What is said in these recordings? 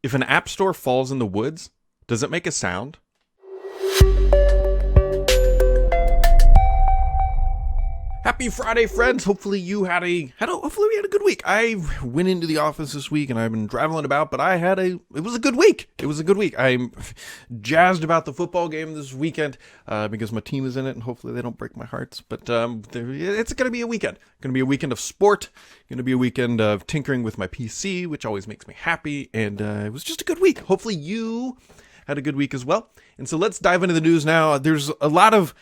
If an app store falls in the woods, does it make a sound? Happy Friday, friends. Hopefully we had a good week. I went into the office this week and I've been traveling about, but it was a good week. I'm jazzed about the football game this weekend because my team is in it and hopefully they don't break my hearts. But it's going to be a weekend. Going to be a weekend of sport. Going to be a weekend of tinkering with my PC, which always makes me happy. And it was just a good week. Hopefully you had a good week as well. And so let's dive into the news now. There's a lot of...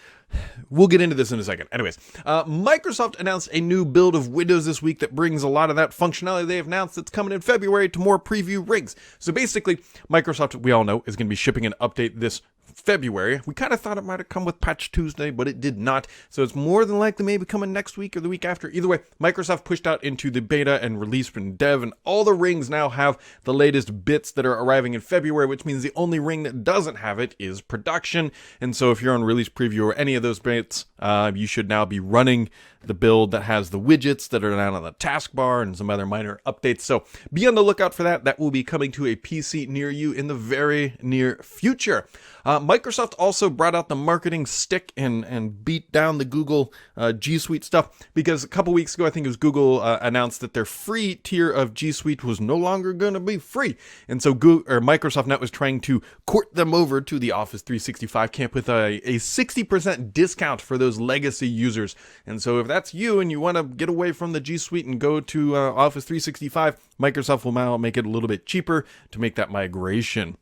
We'll get into this in a second. Anyways, Microsoft announced a new build of Windows this week that brings a lot of that functionality they have announced that's coming in February to more preview rigs. So basically, Microsoft, we all know, is going to be shipping an update this February. We kind of thought it might have come with Patch Tuesday, but it did not. So it's more than likely maybe coming next week or the week after. Either way, Microsoft pushed out into the beta and release from dev, and all the rings now have the latest bits that are arriving in February, which means the only ring that doesn't have it is production. And so if you're on release preview or any of those bits, you should now be running the build that has the widgets that are down on the taskbar and some other minor updates. So be on the lookout for that. That will be coming to a PC near you in the very near future. Microsoft also brought out the marketing stick and beat down the Google G Suite stuff because a couple weeks ago, I think it was Google announced that their free tier of G Suite was no longer going to be free. And so Microsoft now was trying to court them over to the Office 365 camp with a 60% discount for those legacy users. And so if that's you and you want to get away from the G Suite and go to Office 365, Microsoft will now make it a little bit cheaper to make that migration.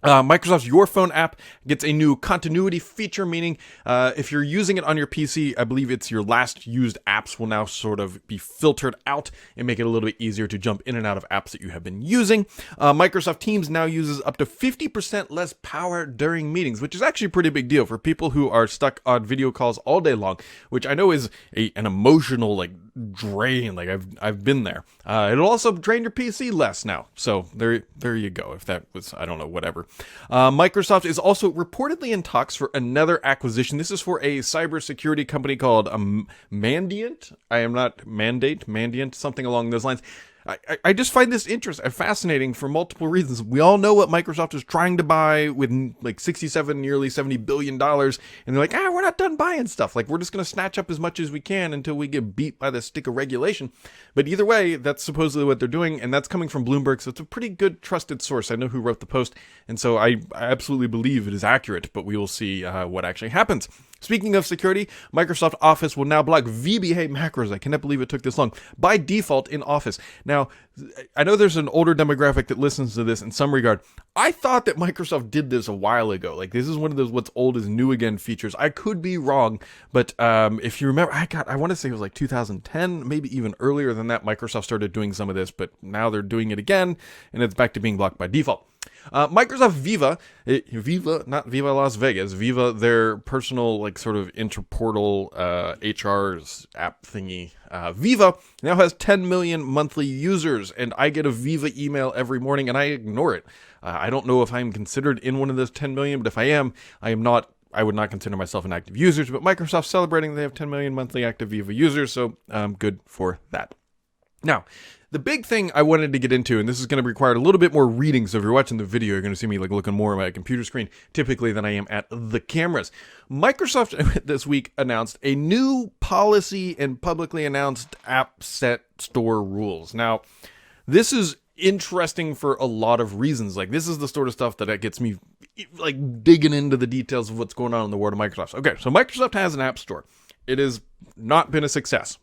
Microsoft's Your Phone app gets a new continuity feature, meaning if you're using it on your PC, I believe it's your last used apps will now sort of be filtered out and make it a little bit easier to jump in and out of apps that you have been using. Microsoft Teams now uses up to 50% less power during meetings, which is actually a pretty big deal for people who are stuck on video calls all day long, which I know is an emotional drain. I've been there. It'll also drain your PC less now. So there you go. If that was, I don't know, whatever. Microsoft is also reportedly in talks for another acquisition. This is for a cybersecurity company called Mandiant. Mandiant, something along those lines. I just find this fascinating for multiple reasons. We all know what Microsoft is trying to buy with nearly $70 billion. And they're like, we're not done buying stuff. We're just going to snatch up as much as we can until we get beat by the stick of regulation. But either way, that's supposedly what they're doing. And that's coming from Bloomberg. So it's a pretty good trusted source. I know who wrote the post. And so I absolutely believe it is accurate, but we will see what actually happens. Speaking of security, Microsoft Office will now block VBA macros. I cannot believe it took this long. By default in Office. Now, I know there's an older demographic that listens to this in some regard. I thought that Microsoft did this a while ago. This is one of those what's old is new again features. I could be wrong, but if you remember, I want to say it was 2010, maybe even earlier than that, Microsoft started doing some of this, but now they're doing it again, and it's back to being blocked by default. Microsoft Viva, not Viva Las Vegas, Viva, their personal, sort of interportal HR's app thingy. Viva now has 10 million monthly users, and I get a Viva email every morning, and I ignore it. I don't know if I'm considered in one of those 10 million, but if I am not. I would not consider myself an active user, but Microsoft's celebrating they have 10 million monthly active Viva users, so good for that. Now, the big thing I wanted to get into, and this is going to require a little bit more reading, so if you're watching the video, you're going to see me looking more at my computer screen typically than I am at the cameras. Microsoft this week announced a new policy and publicly announced app set store rules. Now, this is interesting for a lot of reasons. This is the sort of stuff that gets me digging into the details of what's going on in the world of Microsoft. Okay, so Microsoft has an app store. It has not been a success.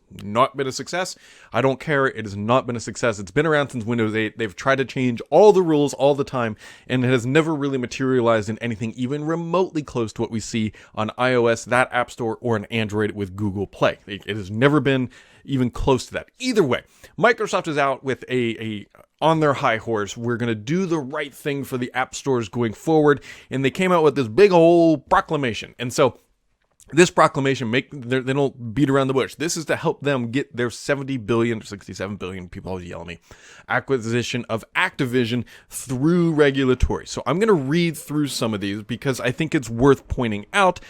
I don't care. It has not been a success. It's been around since Windows 8. They've tried to change all the rules all the time, and it has never really materialized in anything even remotely close to what we see on iOS, that app store, or on Android with Google Play. It has never been even close to that. Either way, Microsoft is out with a on their high horse. We're going to do the right thing for the app stores going forward, and they came out with this big old proclamation. And so this proclamation, they don't beat around the bush. This is to help them get their 70 billion, 67 billion, people always yell at me, acquisition of Activision through regulatory. So I'm going to read through some of these because I think it's worth pointing out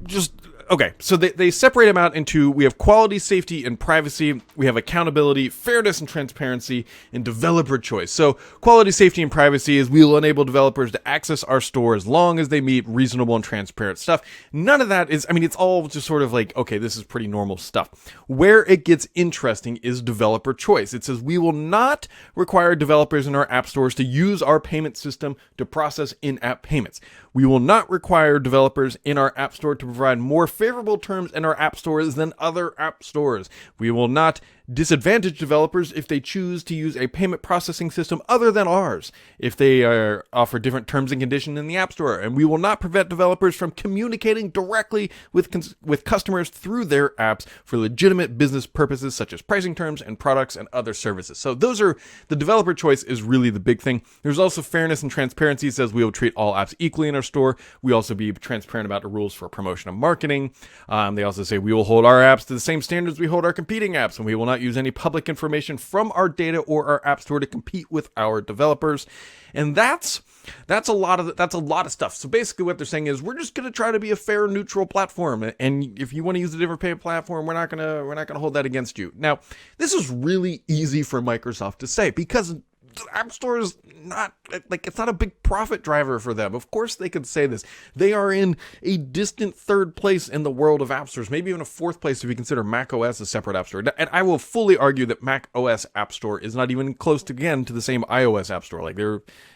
just okay, so they separate them out into, we have quality, safety, and privacy. We have accountability, fairness, and transparency, and developer choice. So quality, safety, and privacy is we will enable developers to access our store as long as they meet reasonable and transparent stuff. None of that is, I mean, it's all just sort of like, okay, this is pretty normal stuff. Where it gets interesting is developer choice. It says we will not require developers in our app stores to use our payment system to process in-app payments. We will not require developers in our app store to provide more favorable terms in our app stores than other app stores. We will not disadvantage developers if they choose to use a payment processing system other than ours, if they offer different terms and conditions in the app store. And we will not prevent developers from communicating directly with customers through their apps for legitimate business purposes such as pricing terms and products and other services. So those are, the developer choice is really the big thing. There's also fairness and transparency. It says we will treat all apps equally in our store. We also be transparent about the rules for promotion and marketing. They also say we will hold our apps to the same standards we hold our competing apps, and we will not use any public information from our data or our app store to compete with our developers. And that's a lot of stuff. So basically what they're saying is we're just going to try to be a fair, neutral platform, and if you want to use a different payment platform, we're not going to hold that against you. Now, this is really easy for Microsoft to say because the App Store is not, like, it's not a big profit driver for them. Of course they could say this. They are in a distant third place in the world of app stores, maybe even a fourth place if you consider Mac OS a separate app store. And I will fully argue that Mac OS App Store is not even close to, again, to the same iOS App Store. Like,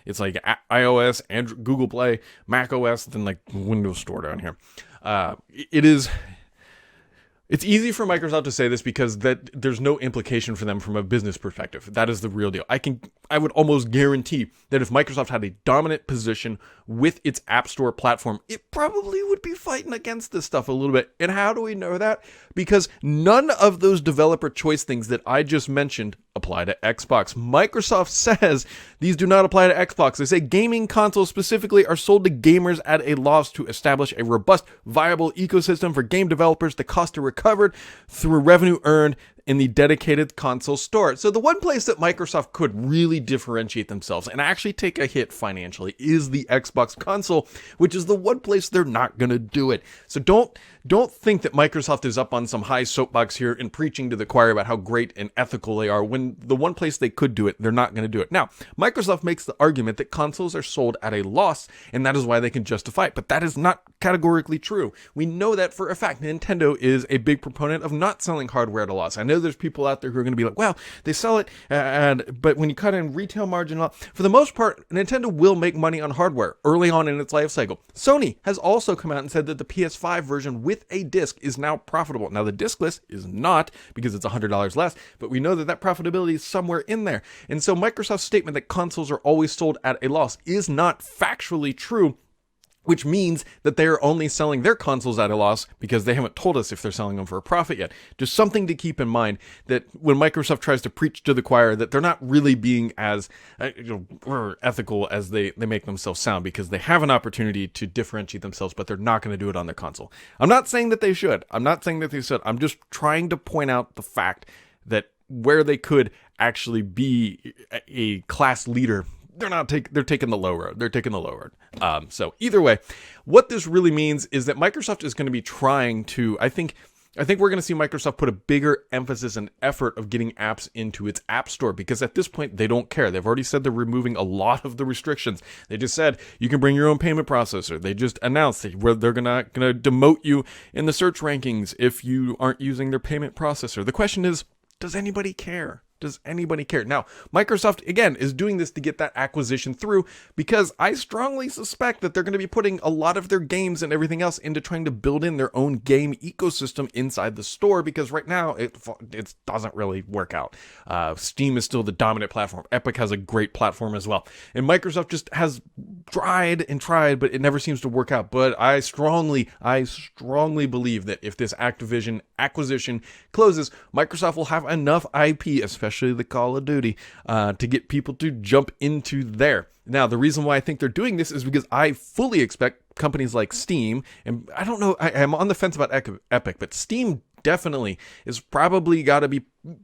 it's like iOS, Android, Google Play, Mac OS, then like Windows Store down here. It's easy for Microsoft to say this because that there's no implication for them from a business perspective. That is the real deal. I would almost guarantee that if Microsoft had a dominant position with its App Store platform, it probably would be fighting against this stuff a little bit. And how do we know that? Because none of those developer choice things that I just mentioned apply to Xbox. Microsoft says these do not apply to Xbox. They say gaming consoles specifically are sold to gamers at a loss to establish a robust, viable ecosystem for game developers. The cost are recovered through revenue earned in the dedicated console store. So the one place that Microsoft could really differentiate themselves and actually take a hit financially is the Xbox console, which is the one place they're not going to do it. So don't think that Microsoft is up on some high soapbox here and preaching to the choir about how great and ethical they are, when the one place they could do it, they're not going to do it. Now, Microsoft makes the argument that consoles are sold at a loss, and that is why they can justify it, but that is not categorically true. We know that for a fact. Nintendo is a big proponent of not selling hardware at a loss. I know there's people out there who are going to be like, well, they sell it, but when you cut in retail margin, for the most part, Nintendo will make money on hardware early on in its life cycle. Sony has also come out and said that the PS5 version with a disc is now profitable. Now, the discless is not, because it's $100 less, but we know that profitability is somewhere in there. And so Microsoft's statement that consoles are always sold at a loss is not factually true, which means that they're only selling their consoles at a loss because they haven't told us if they're selling them for a profit yet. Just something to keep in mind, that when Microsoft tries to preach to the choir, that they're not really being as ethical as they make themselves sound, because they have an opportunity to differentiate themselves, but they're not going to do it on their console. I'm not saying that they should. I'm just trying to point out the fact that where they could actually be a class leader, they're taking the low road. So either way, what this really means is that Microsoft is going to be trying to, I think we're going to see Microsoft put a bigger emphasis and effort of getting apps into its App Store, because at this point, they don't care. They've already said they're removing a lot of the restrictions. They just said you can bring your own payment processor. They just announced that they're going to demote you in the search rankings if you aren't using their payment processor. The question is, does anybody care? Does anybody care? Now, Microsoft, again, is doing this to get that acquisition through, because I strongly suspect that they're going to be putting a lot of their games and everything else into trying to build in their own game ecosystem inside the store, because right now it doesn't really work out. Steam is still the dominant platform. Epic has a great platform as well. And Microsoft just has tried and tried, but it never seems to work out. But I strongly believe that if this Activision acquisition closes, Microsoft will have enough IP, especially the Call of Duty, to get people to jump into there. Now, the reason why I think they're doing this is because I fully expect companies like Steam, and I don't know, I'm on the fence about Epic, but Steam definitely is probably got to be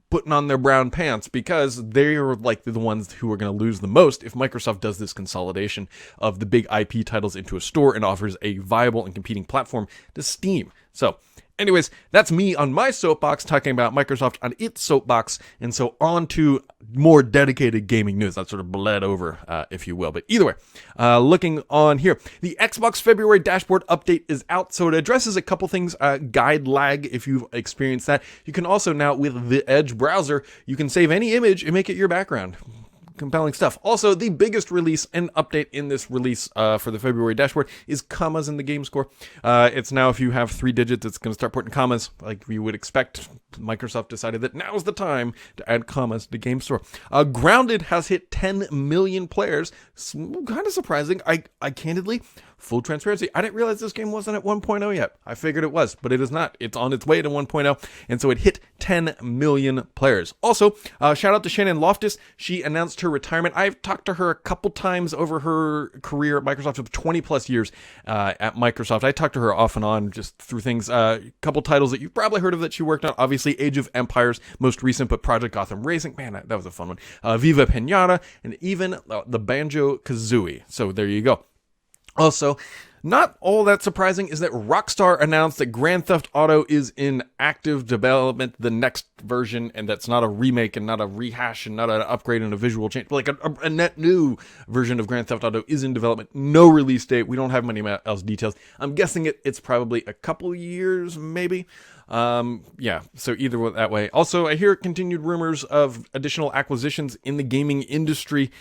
putting on their brown pants, because they're likely the ones who are going to lose the most if Microsoft does this consolidation of the big IP titles into a store and offers a viable and competing platform to Steam. So anyways, that's me on my soapbox talking about Microsoft on its soapbox, and so on to more dedicated gaming news. That sort of bled over, if you will. But either way, looking on here, the Xbox February dashboard update is out, so it addresses a couple things. Guide lag, if you've experienced that. You can also now, with the Edge browser, you can save any image and make it your background. Compelling stuff. Also, the biggest release and update in this release for the February dashboard is commas in the game score. It's now, if you have 3 digits, it's going to start putting commas like you would expect. Microsoft decided that now's the time to add commas to game store. Grounded has hit 10 million players. Kind of surprising. I candidly, full transparency, I didn't realize this game wasn't at 1.0 yet. I figured it was, but it is not. It's on its way to 1.0, and so it hit 10 million players. Also, shout out to Shannon Loftus. She announced her retirement. I've talked to her a couple times over her career at Microsoft, with 20 plus years at Microsoft. I talked to her off and on just through things. A couple titles that you've probably heard of that she worked on. Obviously, Age of Empires, most recent, but Project Gotham Racing. Man, that was a fun one. Viva Pinata, and even the Banjo-Kazooie. So there you go. Also, not all that surprising is that Rockstar announced that Grand Theft Auto is in active development, the next version, and that's not a remake and not a rehash and not an upgrade and a visual change, but like a net new version of Grand Theft Auto is in development. No release date. We don't have many else details. I'm guessing it's probably a couple years, maybe. Yeah, so either that way. Also, I hear continued rumors of additional acquisitions in the gaming industry.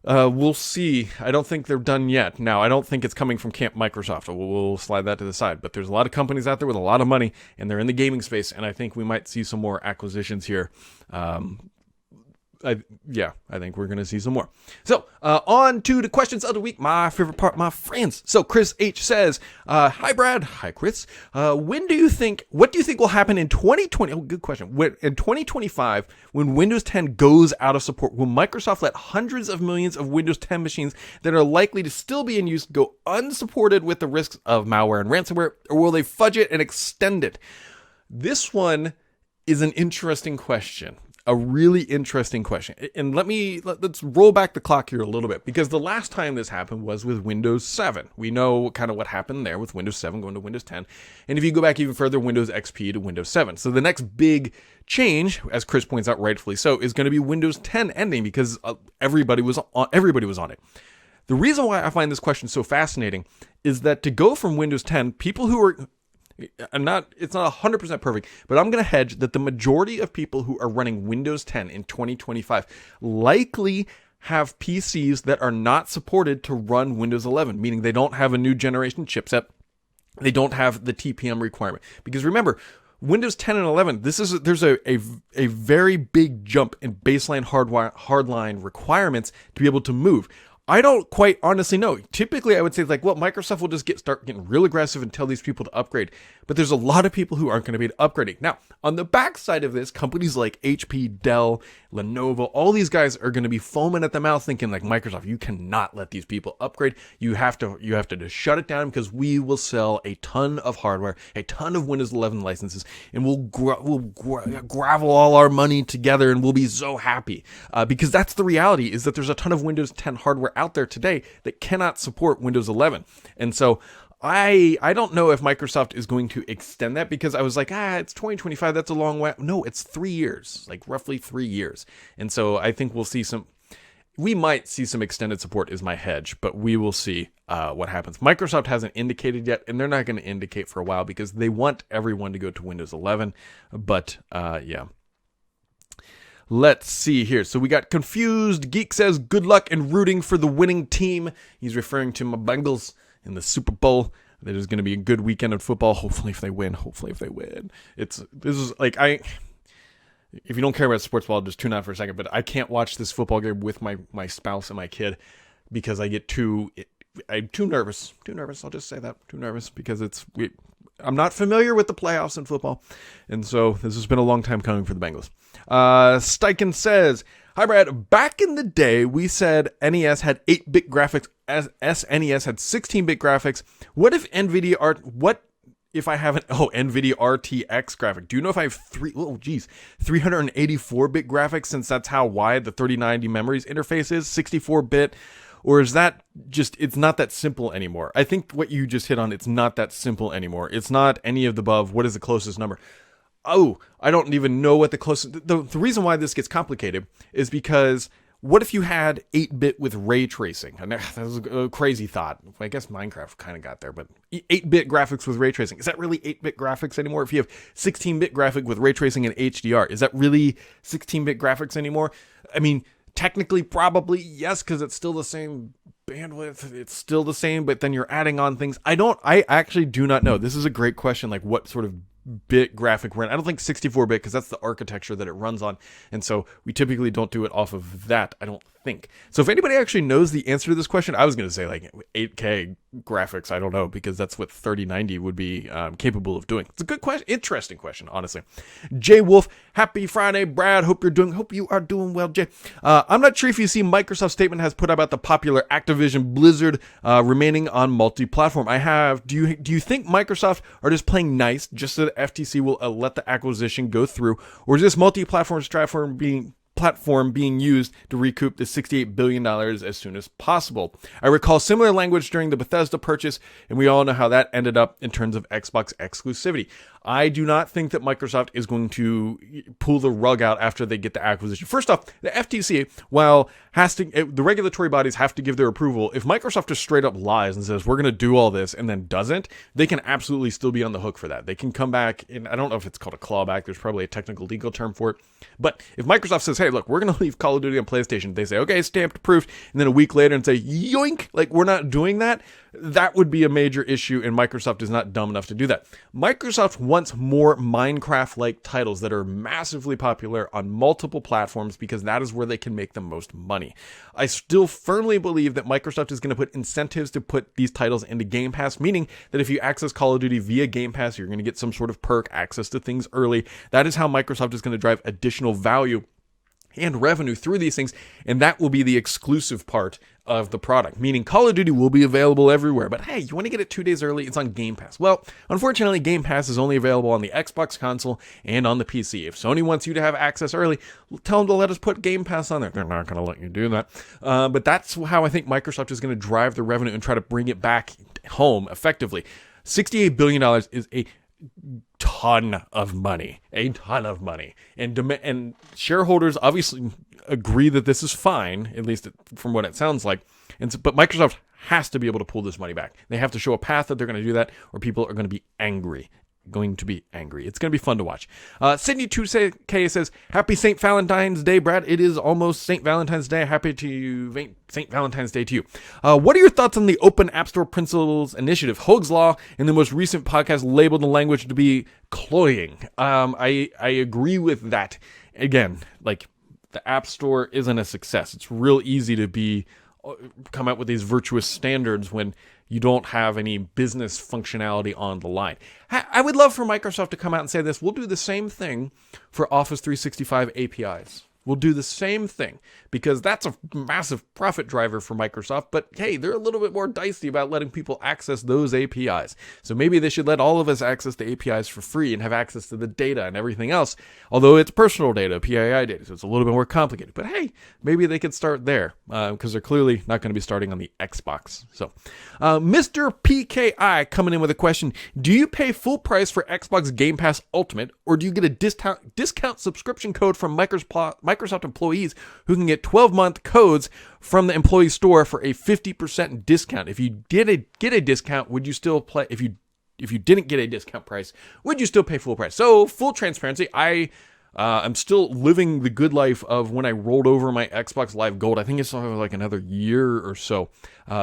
We'll see. I don't think they're done yet. Now, I don't think it's coming from Camp Microsoft. We'll slide that to the side. But there's a lot of companies out there with a lot of money, and they're in the gaming space, and I think we might see some more acquisitions here. I think we're going to see some more. So, on to the questions of the week. My favorite part, my friends. So, Chris H says, hi, Brad. Hi, Chris. What do you think will happen in 2020? Oh, good question. In 2025, when Windows 10 goes out of support, will Microsoft let hundreds of millions of Windows 10 machines that are likely to still be in use go unsupported with the risks of malware and ransomware, or will they fudge it and extend it? This one is an interesting question. A really interesting question. And let's roll back the clock here a little bit, because the last time this happened was with Windows 7. We know kind of what happened there with Windows 7 going to Windows 10. And if you go back even further, Windows XP to Windows 7. So the next big change, as Chris points out rightfully so, is going to be Windows 10 ending, because everybody was on it. The reason why I find this question so fascinating is that to go from Windows 10, people who are it's not 100% perfect, but I'm going to hedge that the majority of people who are running Windows 10 in 2025 likely have PCs that are not supported to run Windows 11, meaning they don't have a new generation chipset. They don't have the TPM requirement. Because remember, Windows 10 and 11, there's a very big jump in baseline hardline requirements to be able to move. I don't quite honestly know. Typically, I would say Microsoft will just start getting real aggressive and tell these people to upgrade. But there's a lot of people who aren't going to be upgrading. Now, on the backside of this, companies like HP, Dell, Lenovo, all these guys are going to be foaming at the mouth thinking like, Microsoft, you cannot let these people upgrade. You have to just shut it down, because we will sell a ton of hardware, a ton of Windows 11 licenses, and we'll gravel all our money together, and we'll be so happy. Because that's the reality, is that there's a ton of Windows 10 hardware out there today that cannot support Windows 11. And so I don't know if Microsoft is going to extend that, because I was like, it's 2025. That's a long way. No, it's 3 years, like roughly 3 years. And so I think we might see some extended support is my hedge, but we will see what happens. Microsoft hasn't indicated yet, and they're not going to indicate for a while, because they want everyone to go to Windows 11. But yeah. Let's see here. So we got Confused Geek says, good luck and rooting for the winning team. He's referring to my Bengals in the Super Bowl. That is going to be a good weekend of football. Hopefully if they win. If you don't care about sports ball, just tune out for a second. But I can't watch this football game with my spouse and my kid, because I'm too nervous. I'll just say that. Too nervous, because I'm not familiar with the playoffs in football. And so this has been a long time coming for the Bengals. Steichen says, hi, Brad. Back in the day, we said NES had 8-bit graphics, as SNES had 16-bit graphics. What if NVIDIA if I have NVIDIA RTX graphic. Do you know if I have 384-bit graphics, since that's how wide the 3090 memories interface is, 64-bit? Or is that just, it's not that simple anymore? I think what you just hit on, it's not that simple anymore. It's not any of the above. What is the closest number? Oh, I don't even know what the closest, the reason why this gets complicated is because what if you had 8-bit with ray tracing? And that was a crazy thought. I guess Minecraft kind of got there, but 8-bit graphics with ray tracing. Is that really 8-bit graphics anymore? If you have 16-bit graphic with ray tracing and HDR, is that really 16-bit graphics anymore? I mean, technically, probably yes, because it's still the same bandwidth. It's still the same, but then you're adding on things. I actually do not know. This is a great question, like what sort of bit graphic we're in. I don't think 64-bit, because that's the architecture that it runs on, and so we typically don't do it off of that, I don't think. So if anybody actually knows the answer to this question, I was going to say like 8K graphics. I don't know, because that's what 3090 would be capable of doing. It's a good question, interesting question, honestly. Jay Wolf, happy Friday, Brad. Hope you are doing well, Jay. I'm not sure if you see Microsoft's statement has put about the popular Activision Blizzard remaining on multi-platform. I have. Do you think Microsoft are just playing nice just so the FTC will let the acquisition go through, or is this multi-platform platform being used to recoup the $68 billion as soon as possible? I recall similar language during the Bethesda purchase, and we all know how that ended up in terms of Xbox exclusivity. I do not think that Microsoft is going to pull the rug out after they get the acquisition. First off, the FTC, while the regulatory bodies have to give their approval, if Microsoft just straight up lies and says, we're going to do all this, and then doesn't, they can absolutely still be on the hook for that. They can come back, and I don't know if it's called a clawback, there's probably a technical legal term for it, but if Microsoft says, hey, look, we're going to leave Call of Duty on PlayStation, they say, okay, stamped, approved, and then a week later and say, yoink, like, we're not doing that, that would be a major issue, and Microsoft is not dumb enough to do that. Microsoft wants more Minecraft-like titles that are massively popular on multiple platforms, because that is where they can make the most money. I still firmly believe that Microsoft is going to put incentives to put these titles into Game Pass, meaning that if you access Call of Duty via Game Pass, you're going to get some sort of perk, access to things early. That is how Microsoft is going to drive additional value and revenue through these things, and that will be the exclusive part of the product, meaning Call of Duty will be available everywhere, but hey, you want to get it 2 days early, it's on Game Pass. Well, unfortunately, Game Pass is only available on the Xbox console and on the PC. If Sony wants you to have access early, tell them to let us put Game Pass on there. They're not going to let you do that, but that's how I think Microsoft is going to drive the revenue and try to bring it back home effectively. $68 billion is a ton of money, and shareholders obviously agree that this is fine, at least from what it sounds like. But Microsoft has to be able to pull this money back. They have to show a path that they're going to do that, or people are going to be angry. It's going to be fun to watch. Sydney 2K says, happy St. Valentine's Day, Brad. It is almost St. Valentine's Day. Happy to St. Valentine's Day to you. What are your thoughts on the Open App Store Principles Initiative? Hoag's Law in the most recent podcast labeled the language to be cloying. I agree with that. Again, like, the App Store isn't a success. It's real easy to come out with these virtuous standards when you don't have any business functionality on the line. I would love for Microsoft to come out and say this. We'll do the same thing for Office 365 APIs. We'll do the same thing, because that's a massive profit driver for Microsoft. But hey, they're a little bit more dicey about letting people access those APIs. So maybe they should let all of us access the APIs for free and have access to the data and everything else. Although it's personal data, PII data, so it's a little bit more complicated. But hey, maybe they could start there, because they're clearly not going to be starting on the Xbox. So Mr. PKI coming in with a question. Do you pay full price for Xbox Game Pass Ultimate, or do you get a discount subscription code from Microsoft employees who can get 12-month codes from the employee store for a 50% discount? If you did get a discount, would you still play? If you didn't get a discount price, would you still pay full price? So, full transparency, I'm still living the good life of when I rolled over my Xbox Live Gold. I think it's like another year or so,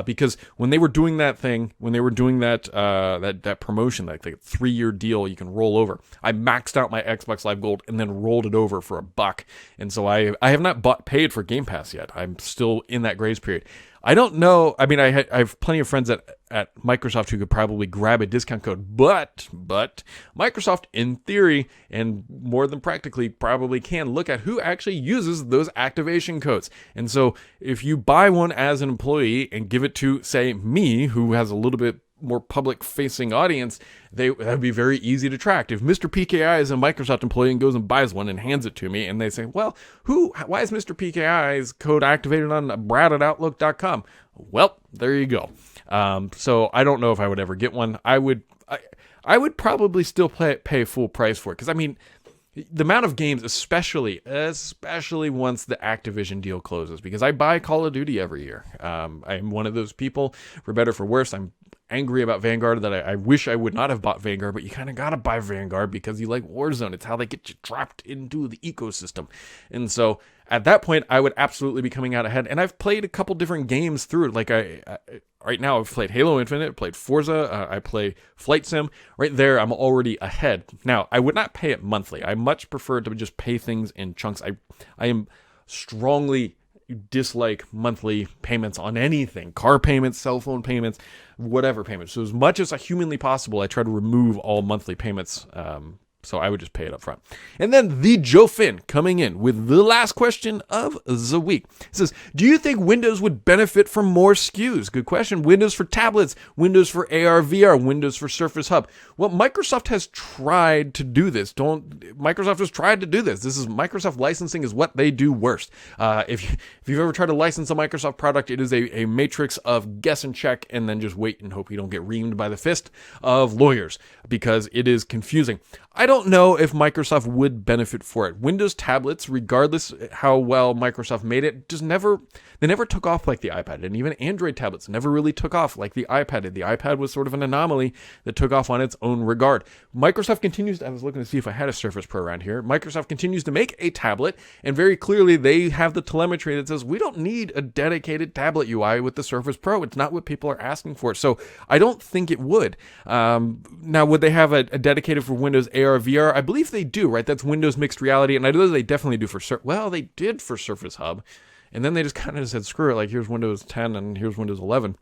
because when they were doing that thing, that promotion, like the 3-year deal, you can roll over. I maxed out my Xbox Live Gold and then rolled it over for $1, and so I have not paid for Game Pass yet. I'm still in that grace period. I don't know. I mean, I have plenty of friends at Microsoft who could probably grab a discount code, but Microsoft, in theory, and more than practically, probably can look at who actually uses those activation codes. And so if you buy one as an employee and give it to, say, me, who has a little bit more public-facing audience, that'd be very easy to track. If Mr. PKI is a Microsoft employee and goes and buys one and hands it to me, and they say, well, why is Mr. PKI's code activated on brad@outlook.com? Well, there you go. So I don't know if I would ever get one. I would probably still pay full price for it, because I mean, the amount of games, especially once the Activision deal closes, because I buy Call of Duty every year. I'm one of those people, for better or for worse. I'm angry about Vanguard, that I wish I would not have bought Vanguard, but you kind of got to buy Vanguard because you like Warzone. It's how they get you trapped into the ecosystem. And so at that point, I would absolutely be coming out ahead. And I've played a couple different games through it. Like right now, I've played Halo Infinite, played Forza, I play Flight Sim. Right there, I'm already ahead. Now, I would not pay it monthly. I much prefer to just pay things in chunks. I am strongly dislike monthly payments on anything. Car payments, cell phone payments, whatever payments. So as much as humanly possible, I try to remove all monthly payments. So I would just pay it up front. And then the Joe Finn coming in with the last question of the week. It says, do you think Windows would benefit from more SKUs? Good question. Windows for tablets, Windows for AR, VR, Windows for Surface Hub. Well, Microsoft has tried to do this. Microsoft has tried to do this. This is Microsoft licensing is what they do worst. If you've ever tried to license a Microsoft product, it is a matrix of guess and check and then just wait and hope you don't get reamed by the fist of lawyers, because it is confusing. I don't know if Microsoft would benefit for it. Windows tablets, regardless how well Microsoft made it, they never took off like the iPad. And even Android tablets never really took off like the iPad did. The iPad was sort of an anomaly that took off on its own regard. Microsoft continues, I was looking to see if I had a Surface Pro around here. Microsoft continues to make a tablet, and very clearly they have the telemetry that says we don't need a dedicated tablet UI with the Surface Pro. It's not what people are asking for. So I don't think it would. Now, would they have a dedicated for Windows AR, VR? I believe they do, right? That's Windows Mixed Reality, and I know they definitely do for they did for Surface Hub, and then they just kind of said, screw it, like here's Windows 10 and here's Windows 11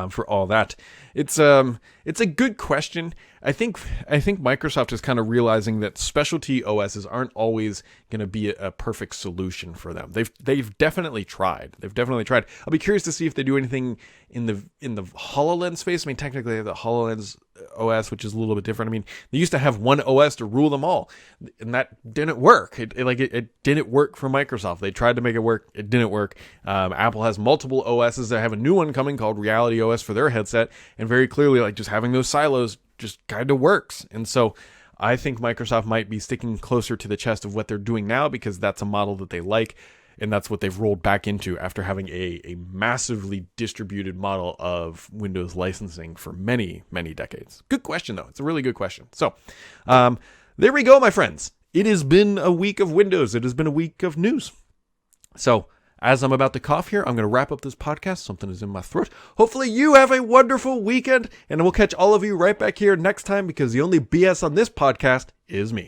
for all that. It's a good question. I think Microsoft is kind of realizing that specialty OSs aren't always going to be a perfect solution for them. They've definitely tried. I'll be curious to see if they do anything in the HoloLens space. I mean, technically they have the HoloLens OS, which is a little bit different. I mean, they used to have one OS to rule them all, and that didn't work. It didn't work for Microsoft. They tried to make it work. It didn't work. Apple has multiple OSs. They have a new one coming called Reality OS for their headset, and very clearly, like, just having those silos just kind of works. And so I think Microsoft might be sticking closer to the chest of what they're doing now, because that's a model that they like, and that's what they've rolled back into after having a massively distributed model of Windows licensing for many, many decades. Good question, though. It's a really good question. So there we go, my friends. It has been a week of Windows. It has been a week of news. So as I'm about to cough here, I'm going to wrap up this podcast. Something is in my throat. Hopefully you have a wonderful weekend, and we'll catch all of you right back here next time, because the only BS on this podcast is me.